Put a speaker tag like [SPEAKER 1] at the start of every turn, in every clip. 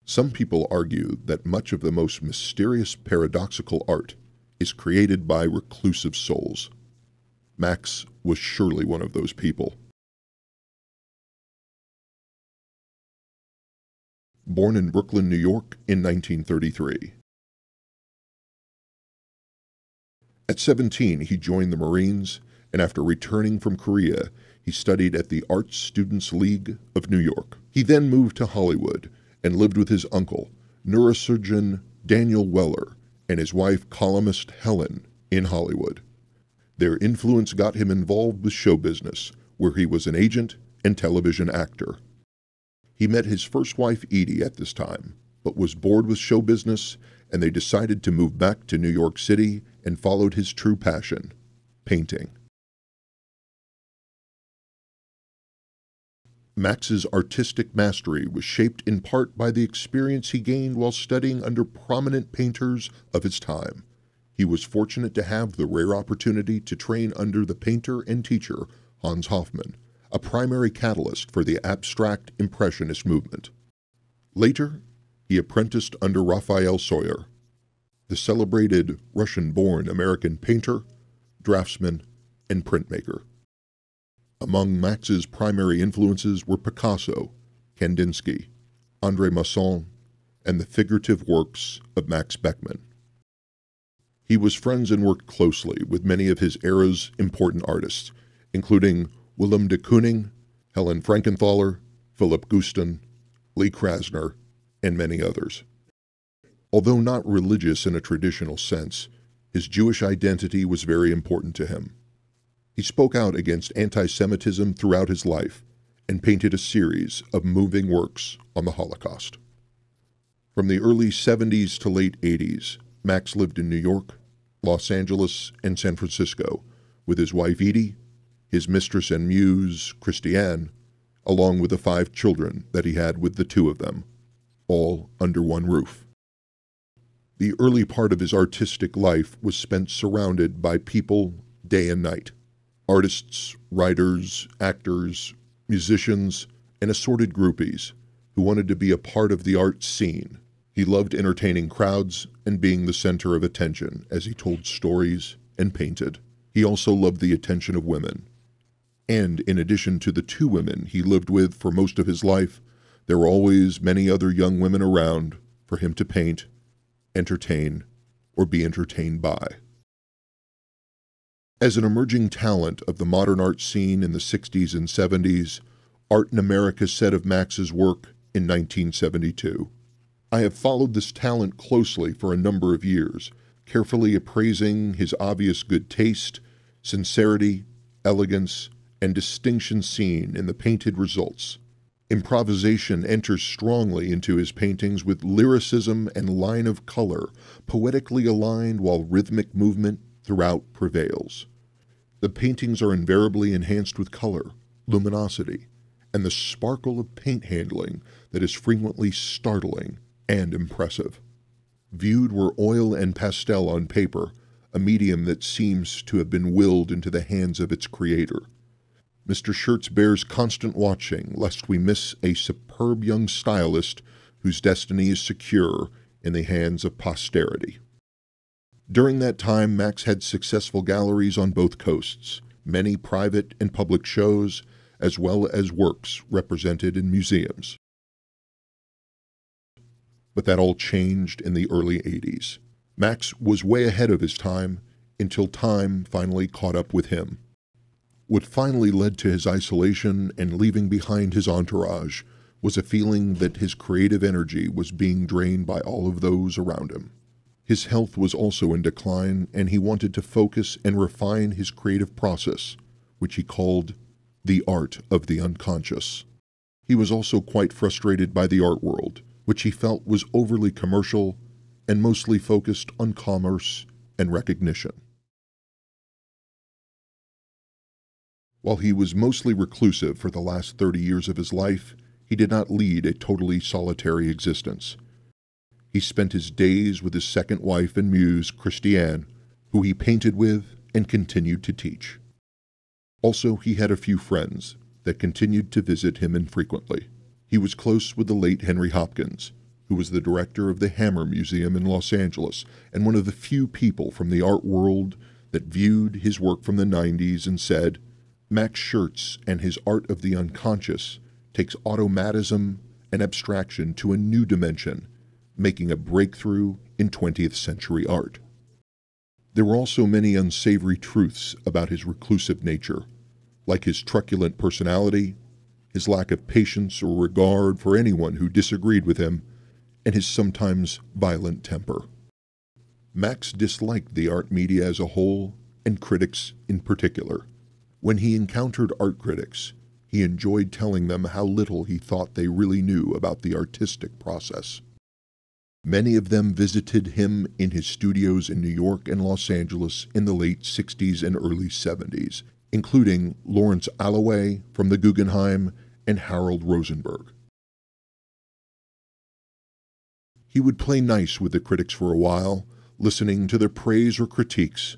[SPEAKER 1] Some people argue that much of the most mysterious paradoxical art is created by reclusive souls. Max was surely one of those people. Born in Brooklyn, New York in 1933. At 17, he joined the Marines, and after returning from Korea, he studied at the Art Students League of New York. He then moved to Hollywood and lived with his uncle, neurosurgeon Daniel Weller, and his wife, columnist Helen, in Hollywood. Their influence got him involved with show business, where he was an agent and television actor. He met his first wife, Edie, at this time, but was bored with show business, and they decided to move back to New York City and followed his true passion, painting. Max's artistic mastery was shaped in part by the experience he gained while studying under prominent painters of his time. He was fortunate to have the rare opportunity to train under the painter and teacher Hans Hofmann, a primary catalyst for the abstract impressionist movement. Later, he apprenticed under Raphael Soyer, the celebrated Russian-born American painter, draftsman, and printmaker. Among Max's primary influences were Picasso, Kandinsky, André Masson, and the figurative works of Max Beckmann. He was friends and worked closely with many of his era's important artists, including Willem de Kooning, Helen Frankenthaler, Philip Guston, Lee Krasner, and many others. Although not religious in a traditional sense, his Jewish identity was very important to him. He spoke out against anti-Semitism throughout his life and painted a series of moving works on the Holocaust. From the early 70s to late 80s, Max lived in New York, Los Angeles, and San Francisco with his wife Edie, his mistress and muse, Christiane, along with the 5 children that he had with the 2 of them, all under one roof. The early part of his artistic life was spent surrounded by people day and night. Artists, writers, actors, musicians, and assorted groupies who wanted to be a part of the art scene. He loved entertaining crowds and being the center of attention as he told stories and painted. He also loved the attention of women. And in addition to the 2 women he lived with for most of his life, there were always many other young women around for him to paint, entertain, or be entertained by. As an emerging talent of the modern art scene in the 60s and 70s, Art in America said of Max's work in 1972, "I have followed this talent closely for a number of years, carefully appraising his obvious good taste, sincerity, elegance, and distinction seen in the painted results. Improvisation enters strongly into his paintings with lyricism and line of color, poetically aligned while rhythmic movement throughout prevails. The paintings are invariably enhanced with color, luminosity, and the sparkle of paint handling that is frequently startling and impressive. Viewed were oil and pastel on paper, a medium that seems to have been willed into the hands of its creator. Mr. Shertz bears constant watching lest we miss a superb young stylist whose destiny is secure in the hands of posterity." During that time, Max had successful galleries on both coasts, many private and public shows, as well as works represented in museums. But that all changed in the early 80s. Max was way ahead of his time until time finally caught up with him. What finally led to his isolation and leaving behind his entourage was a feeling that his creative energy was being drained by all of those around him. His health was also in decline, and he wanted to focus and refine his creative process, which he called the art of the unconscious. He was also quite frustrated by the art world, which he felt was overly commercial and mostly focused on commerce and recognition. While he was mostly reclusive for the last 30 years of his life, he did not lead a totally solitary existence. He spent his days with his second wife and muse, Christiane, who he painted with and continued to teach. Also, he had a few friends that continued to visit him infrequently. He was close with the late Henry Hopkins, who was the director of the Hammer Museum in Los Angeles and one of the few people from the art world that viewed his work from the 90s and said, "Max Shertz and his art of the unconscious takes automatism and abstraction to a new dimension, making a breakthrough in 20th century art." There were also many unsavory truths about his reclusive nature, like his truculent personality, his lack of patience or regard for anyone who disagreed with him, and his sometimes violent temper. Max disliked the art media as a whole, and critics in particular. When he encountered art critics, he enjoyed telling them how little he thought they really knew about the artistic process. Many of them visited him in his studios in New York and Los Angeles in the late 60s and early 70s, including Lawrence Alloway from the Guggenheim and Harold Rosenberg. He would play nice with the critics for a while, listening to their praise or critiques,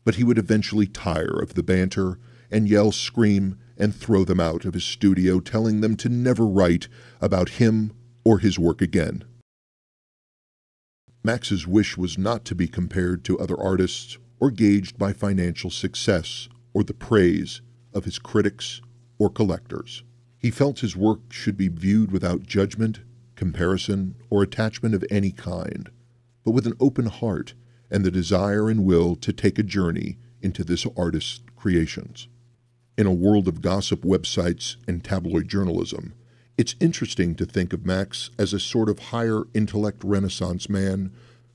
[SPEAKER 1] but he would eventually tire of the banter and yell, scream, and throw them out of his studio, telling them to never write about him or his work again. Max's wish was not to be compared to other artists or gauged by financial success or the praise of his critics or collectors. He felt his work should be viewed without judgment, comparison, or attachment of any kind, but with an open heart and the desire and will to take a journey into this artist's creations. In a world of gossip websites and tabloid journalism, it's interesting to think of Max as a sort of higher intellect Renaissance man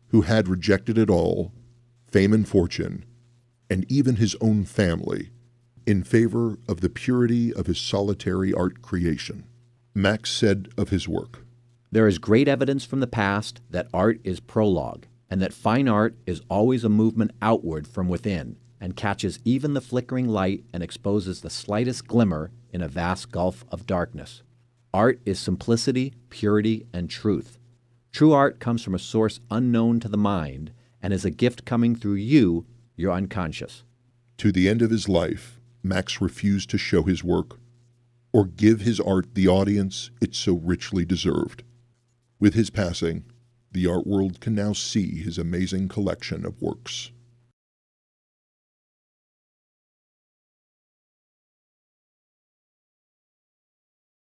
[SPEAKER 1] who had rejected it all, fame and fortune, and even his own family, in favor of the purity of his solitary art creation. Max said of his work,
[SPEAKER 2] "There is great evidence from the past that art is prologue, and that fine art is always a movement outward from within, and catches even the flickering light and exposes the slightest glimmer in a vast gulf of darkness. Art is simplicity, purity, and truth. True art comes from a source unknown to the mind and is a gift coming through you, your unconscious."
[SPEAKER 1] To the end of his life, Max refused to show his work or give his art the audience it so richly deserved. With his passing, the art world can now see his amazing collection of works.